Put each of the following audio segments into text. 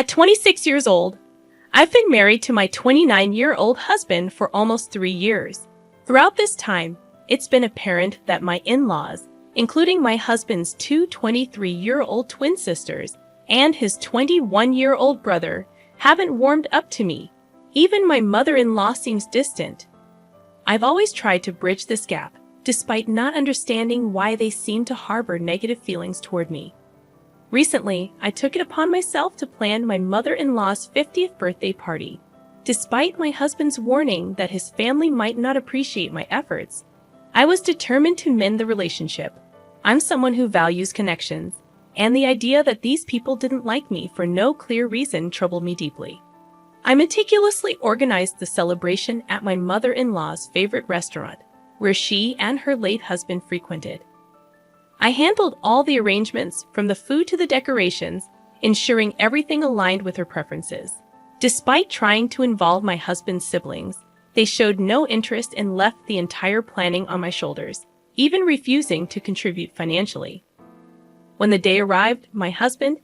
At 26 years old, I've been married to my 29-year-old husband for almost 3 years. Throughout this time, it's been apparent that my in-laws, including my husband's two 23-year-old twin sisters and his 21-year-old brother, haven't warmed up to me. Even my mother-in-law seems distant. I've always tried to bridge this gap, despite not understanding why they seem to harbor negative feelings toward me. Recently, I took it upon myself to plan my mother-in-law's 50th birthday party. Despite my husband's warning that his family might not appreciate my efforts, I was determined to mend the relationship. I'm someone who values connections, and the idea that these people didn't like me for no clear reason troubled me deeply. I meticulously organized the celebration at my mother-in-law's favorite restaurant, where she and her late husband frequented. I handled all the arrangements, from the food to the decorations, ensuring everything aligned with her preferences. Despite trying to involve my husband's siblings, they showed no interest and left the entire planning on my shoulders, even refusing to contribute financially. When the day arrived, my husband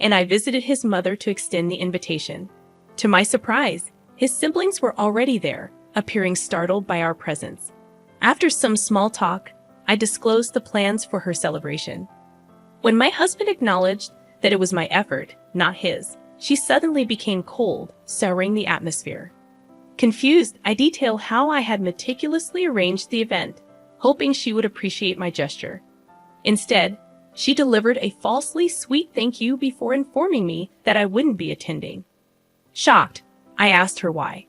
and I visited his mother to extend the invitation. To my surprise, his siblings were already there, appearing startled by our presence. After some small talk, I disclosed the plans for her celebration. When my husband acknowledged that it was my effort, not his, she suddenly became cold, souring the atmosphere. Confused, I detailed how I had meticulously arranged the event, hoping she would appreciate my gesture. Instead, she delivered a falsely sweet thank you before informing me that I wouldn't be attending. Shocked, I asked her why.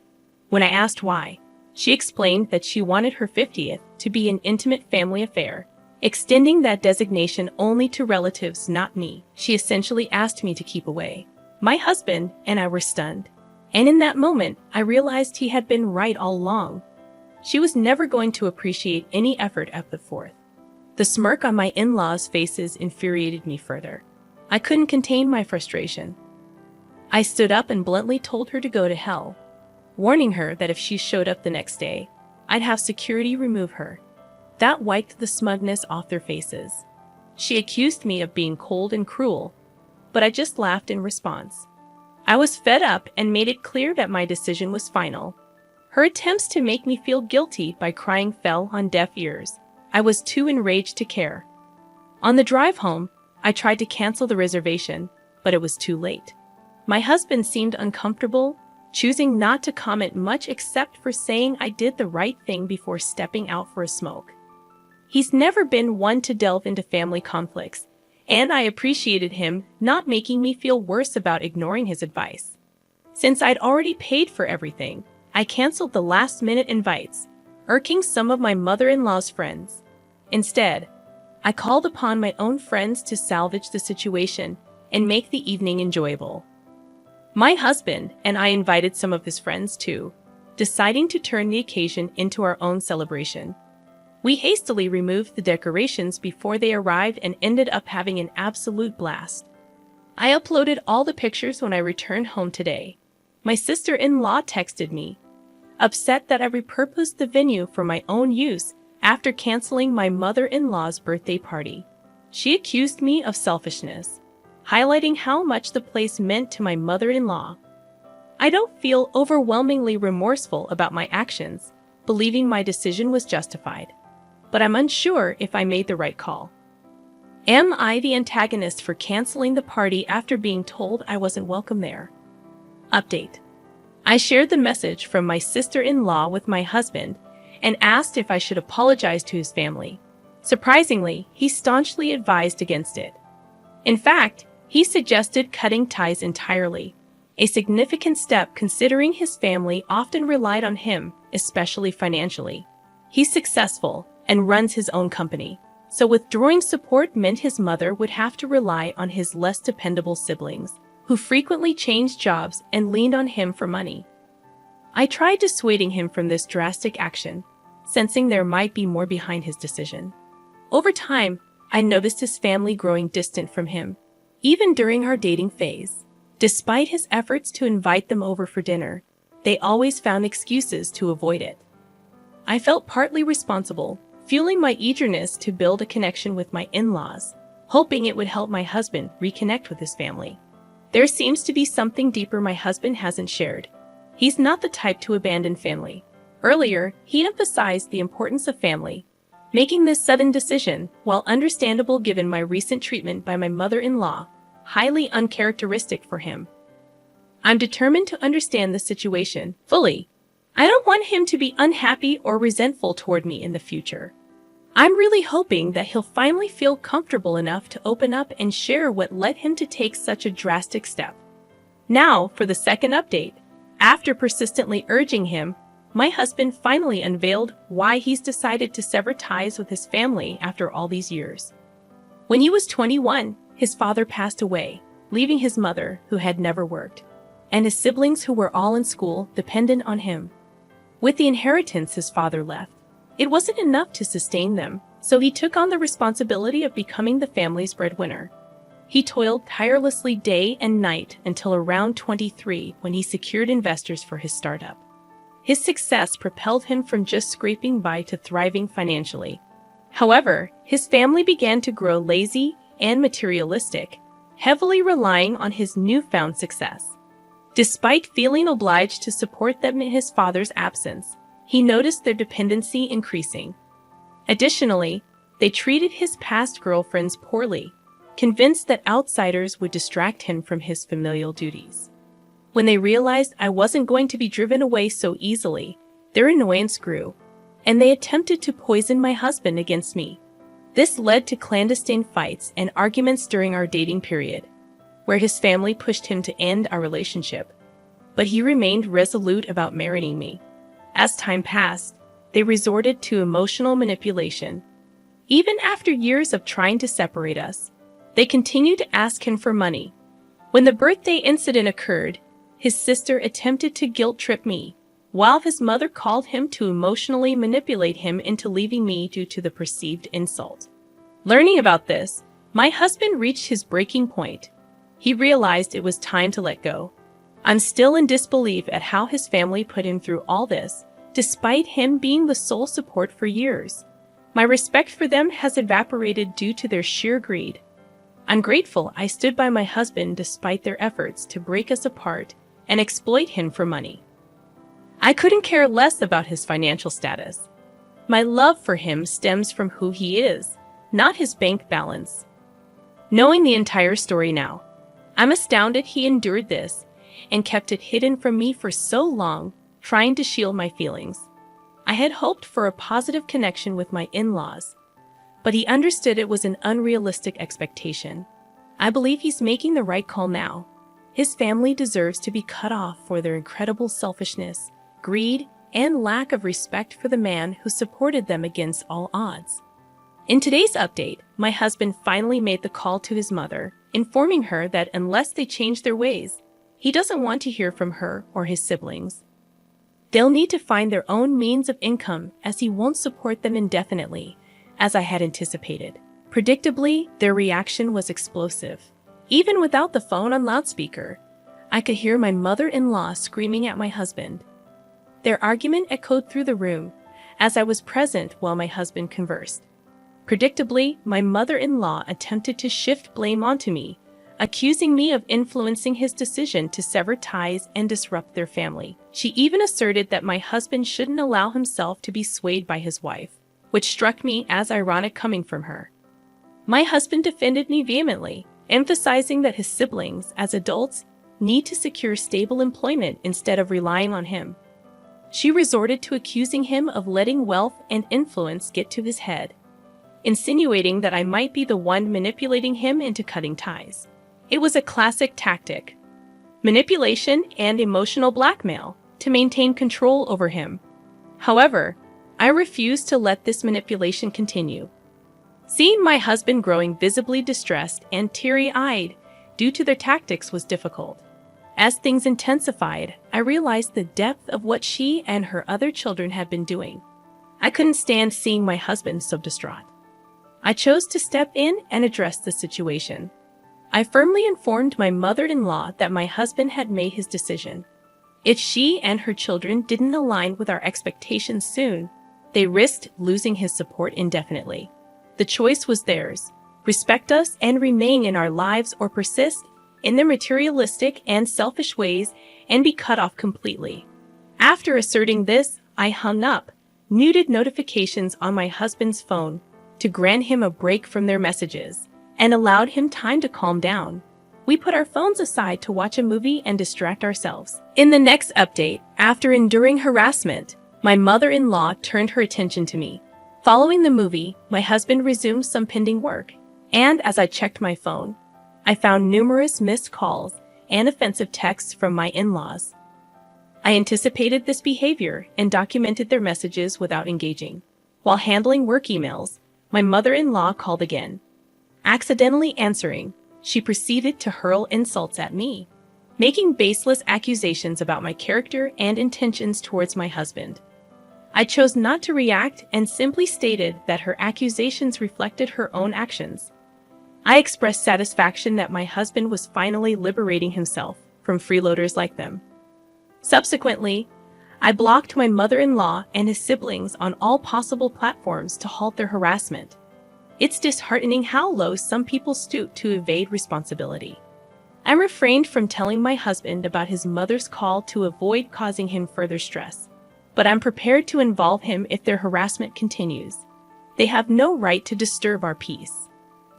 When I asked why, she explained that she wanted her 50th to be an intimate family affair, extending that designation only to relatives, not me. She essentially asked me to keep away. My husband and I were stunned, and in that moment, I realized he had been right all along. She was never going to appreciate any effort I put forth. The smirk on my in-laws' faces infuriated me further. I couldn't contain my frustration. I stood up and bluntly told her to go to hell, warning her that if she showed up the next day, I'd have security remove her. That wiped the smugness off their faces. She accused me of being cold and cruel, but I just laughed in response. I was fed up and made it clear that my decision was final. Her attempts to make me feel guilty by crying fell on deaf ears. I was too enraged to care. On the drive home, I tried to cancel the reservation, but it was too late. My husband seemed uncomfortable, choosing not to comment much except for saying I did the right thing before stepping out for a smoke. He's never been one to delve into family conflicts, and I appreciated him not making me feel worse about ignoring his advice. Since I'd already paid for everything, I canceled the last-minute invites, irking some of my mother-in-law's friends. Instead, I called upon my own friends to salvage the situation and make the evening enjoyable. My husband and I invited some of his friends too, deciding to turn the occasion into our own celebration. We hastily removed the decorations before they arrived and ended up having an absolute blast. I uploaded all the pictures when I returned home today. My sister-in-law texted me, upset that I repurposed the venue for my own use after canceling my mother-in-law's birthday party. She accused me of selfishness, highlighting how much the place meant to my mother-in-law. I don't feel overwhelmingly remorseful about my actions, believing my decision was justified, but I'm unsure if I made the right call. Am I the antagonist for canceling the party after being told I wasn't welcome there? Update. I shared the message from my sister-in-law with my husband and asked if I should apologize to his family. Surprisingly, he staunchly advised against it. In fact, he suggested cutting ties entirely, a significant step considering his family often relied on him, especially financially. He's successful and runs his own company, so withdrawing support meant his mother would have to rely on his less dependable siblings, who frequently changed jobs and leaned on him for money. I tried dissuading him from this drastic action, sensing there might be more behind his decision. Over time, I noticed his family growing distant from him, even during our dating phase. Despite his efforts to invite them over for dinner, they always found excuses to avoid it. I felt partly responsible, fueling my eagerness to build a connection with my in-laws, hoping it would help my husband reconnect with his family. There seems to be something deeper my husband hasn't shared. He's not the type to abandon family. Earlier, he emphasized the importance of family, making this sudden decision, while understandable given my recent treatment by my mother-in-law, highly uncharacteristic for him. I'm determined to understand the situation fully. I don't want him to be unhappy or resentful toward me in the future. I'm really hoping that he'll finally feel comfortable enough to open up and share what led him to take such a drastic step. Now, for the second update. After persistently urging him, my husband finally unveiled why he's decided to sever ties with his family after all these years. When he was 21, his father passed away, leaving his mother, who had never worked, and his siblings, who were all in school, dependent on him. With the inheritance his father left, it wasn't enough to sustain them, so he took on the responsibility of becoming the family's breadwinner. He toiled tirelessly day and night until around 23 when he secured investors for his startup. His success propelled him from just scraping by to thriving financially. However, his family began to grow lazy and materialistic, heavily relying on his newfound success. Despite feeling obliged to support them in his father's absence, he noticed their dependency increasing. Additionally, they treated his past girlfriends poorly, convinced that outsiders would distract him from his familial duties. When they realized I wasn't going to be driven away so easily, their annoyance grew, and they attempted to poison my husband against me. This led to clandestine fights and arguments during our dating period, where his family pushed him to end our relationship, but he remained resolute about marrying me. As time passed, they resorted to emotional manipulation. Even after years of trying to separate us, they continued to ask him for money. When the birthday incident occurred, his sister attempted to guilt-trip me, while his mother called him to emotionally manipulate him into leaving me due to the perceived insult. Learning about this, my husband reached his breaking point. He realized it was time to let go. I'm still in disbelief at how his family put him through all this, despite him being the sole support for years. My respect for them has evaporated due to their sheer greed. I'm grateful I stood by my husband despite their efforts to break us apart and exploit him for money. I couldn't care less about his financial status. My love for him stems from who he is, not his bank balance. Knowing the entire story now, I'm astounded he endured this and kept it hidden from me for so long, trying to shield my feelings. I had hoped for a positive connection with my in-laws, but he understood it was an unrealistic expectation. I believe he's making the right call now. His family deserves to be cut off for their incredible selfishness, greed, and lack of respect for the man who supported them against all odds. In today's update, my husband finally made the call to his mother, informing her that unless they change their ways, he doesn't want to hear from her or his siblings. They'll need to find their own means of income as he won't support them indefinitely, as I had anticipated. Predictably, their reaction was explosive. Even without the phone on loudspeaker, I could hear my mother-in-law screaming at my husband. Their argument echoed through the room, as I was present while my husband conversed. Predictably, my mother-in-law attempted to shift blame onto me, accusing me of influencing his decision to sever ties and disrupt their family. She even asserted that my husband shouldn't allow himself to be swayed by his wife, which struck me as ironic coming from her. My husband defended me vehemently, emphasizing that his siblings, as adults, need to secure stable employment instead of relying on him. She resorted to accusing him of letting wealth and influence get to his head, insinuating that I might be the one manipulating him into cutting ties. It was a classic tactic: manipulation and emotional blackmail to maintain control over him. However, I refused to let this manipulation continue. Seeing my husband growing visibly distressed and teary-eyed due to their tactics was difficult. As things intensified, I realized the depth of what she and her other children had been doing. I couldn't stand seeing my husband so distraught. I chose to step in and address the situation. I firmly informed my mother-in-law that my husband had made his decision. If she and her children didn't align with our expectations soon, they risked losing his support indefinitely. The choice was theirs: respect us and remain in our lives, or persist in their materialistic and selfish ways and be cut off completely. After asserting this, I hung up, muted notifications on my husband's phone to grant him a break from their messages, and allowed him time to calm down. We put our phones aside to watch a movie and distract ourselves. In the next update, after enduring harassment, my mother-in-law turned her attention to me. Following the movie, my husband resumed some pending work, and as I checked my phone, I found numerous missed calls and offensive texts from my in-laws. I anticipated this behavior and documented their messages without engaging. While handling work emails, my mother-in-law called again. Accidentally answering, she proceeded to hurl insults at me, making baseless accusations about my character and intentions towards my husband. I chose not to react and simply stated that her accusations reflected her own actions. I expressed satisfaction that my husband was finally liberating himself from freeloaders like them. Subsequently, I blocked my mother-in-law and his siblings on all possible platforms to halt their harassment. It's disheartening how low some people stoop to evade responsibility. I refrained from telling my husband about his mother's call to avoid causing him further stress, but I'm prepared to involve him if their harassment continues. They have no right to disturb our peace.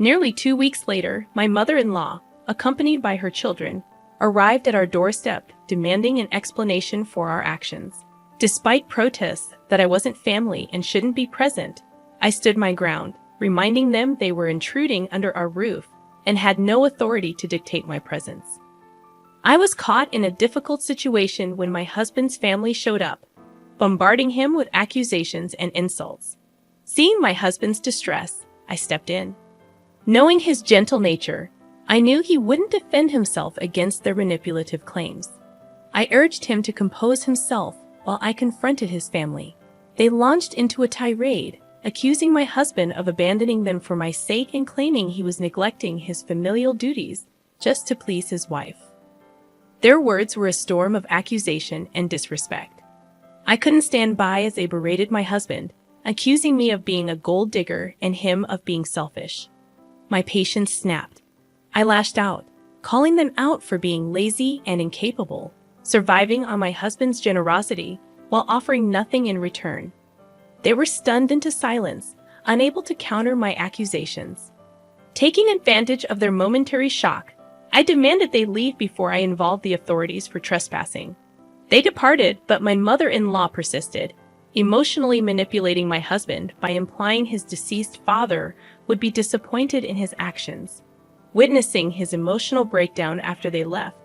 Nearly 2 weeks later, my mother-in-law, accompanied by her children, arrived at our doorstep demanding an explanation for our actions. Despite protests that I wasn't family and shouldn't be present, I stood my ground, reminding them they were intruding under our roof and had no authority to dictate my presence. I was caught in a difficult situation when my husband's family showed up, bombarding him with accusations and insults. Seeing my husband's distress, I stepped in. Knowing his gentle nature, I knew he wouldn't defend himself against their manipulative claims. I urged him to compose himself while I confronted his family. They launched into a tirade, accusing my husband of abandoning them for my sake and claiming he was neglecting his familial duties just to please his wife. Their words were a storm of accusation and disrespect. I couldn't stand by as they berated my husband, accusing me of being a gold digger and him of being selfish. My patience snapped. I lashed out, calling them out for being lazy and incapable, surviving on my husband's generosity while offering nothing in return. They were stunned into silence, unable to counter my accusations. Taking advantage of their momentary shock, I demanded they leave before I involved the authorities for trespassing. They departed, but my mother-in-law persisted, emotionally manipulating my husband by implying his deceased father would be disappointed in his actions. Witnessing his emotional breakdown after they left,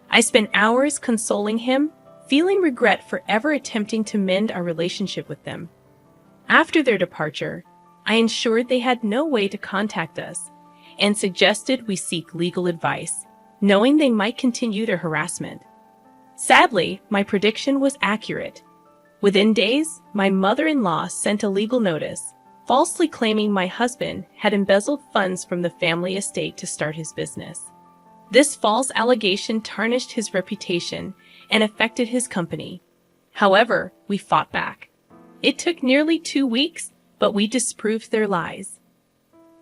I spent hours consoling him, feeling regret for ever attempting to mend our relationship with them. After their departure, I ensured they had no way to contact us and suggested we seek legal advice, knowing they might continue their harassment. Sadly, my prediction was accurate. Within days, my mother-in-law sent a legal notice, falsely claiming my husband had embezzled funds from the family estate to start his business. This false allegation tarnished his reputation and affected his company. However, we fought back. It took nearly 2 weeks, but we disproved their lies.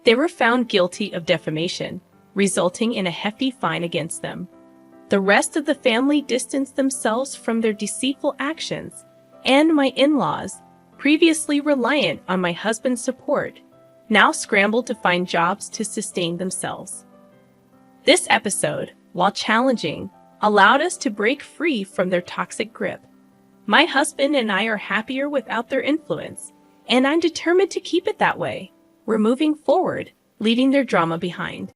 They were found guilty of defamation, resulting in a hefty fine against them. The rest of the family distanced themselves from their deceitful actions, and my in-laws, previously reliant on my husband's support, now scrambled to find jobs to sustain themselves. This episode, while challenging, allowed us to break free from their toxic grip. My husband and I are happier without their influence, and I'm determined to keep it that way. We're moving forward, leaving their drama behind.